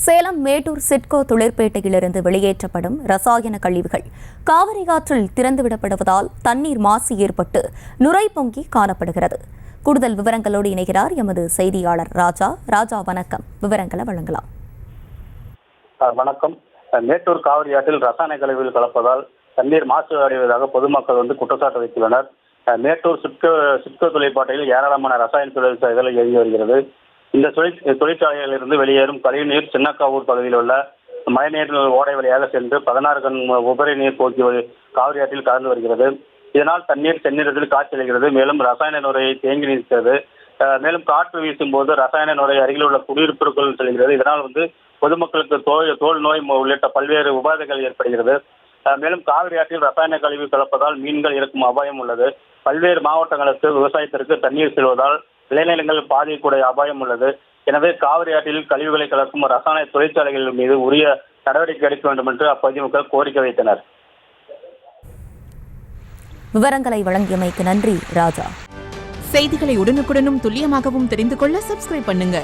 சேலம் மேட்டூர் சிட்கோ தொழிற்பேட்டையிலிருந்து வெளியேற்றப்படும் ரசாயன கழிவுகள் காவிரி ஆற்றில் திறந்துவிடப்படுவதால் தண்ணீர் மாசு ஏற்பட்டு நுரை பொங்கி காணப்படுகிறது. கூடுதல் விவரங்களோடு இணைகிறார் எமது செய்தியாளர் ராஜா. வணக்கம், விவரங்களை வழங்கலாம். வணக்கம். மேட்டூர் காவிரி ஆற்றில் ரசாயன கழிவுகள் கலப்பதால் தண்ணீர் மாசு அடைவதாக பொதுமக்கள் குற்றச்சாட்டு வைத்துள்ளனர். மேட்டூர் சிட்கோ தொழிற்பாட்டையில் ஏராளமான ரசாயன தொழிற்சாலைகள் இயங்கி வருகிறது. இந்த தொழிற்சாலைகளிலிருந்து வெளியேறும் கழிவுநீர் சின்னக்காவூர் பகுதியில் உள்ள மழைநீர் ஓடை வழியாக சென்று 16 கண் உபரி நீர் போக்கி காவிரி ஆற்றில் கலந்து வருகிறது. இதனால் தண்ணீர் செந்நிறத்தில் காய்ச்சலுகிறது. மேலும் ரசாயன நுரை தேங்கி நிற்கிறது. மேலும் காற்று வீசும் போது ரசாயன நுரை அருகில் உள்ள குடியிருப்புக்குள் செல்கிறது. இதனால் பொதுமக்களுக்கு தோல் நோய் உள்ளிட்ட பல்வேறு உபாதைகள் ஏற்படுகிறது. மேலும் காவிரி ஆற்றில் ரசாயன கழிவு கலப்பதால் மீன்கள் இறக்கும் அபாயம் உள்ளது. பல்வேறு மாவட்டங்களுக்கு விவசாயத்திற்கு தண்ணீர் செல்வதால் விளைநிலங்கள் பாதிக்கக்கூடிய அபாயம் உள்ளது. எனவே காவிரி ஆற்றில் கழிவுகளை கலக்கும் ரசாயன தொழிற்சாலைகள் மீது உரிய நடவடிக்கை எடுக்க வேண்டும் என்று அப்பகுதி மக்கள் கோரிக்கை வைத்தனர். விவரங்களை வழங்கியமைக்கு நன்றி ராஜா. செய்திகளை உடனுக்குடனும் துல்லியமாகவும் தெரிந்து கொள்ள சப்ஸ்கிரைப் பண்ணுங்க.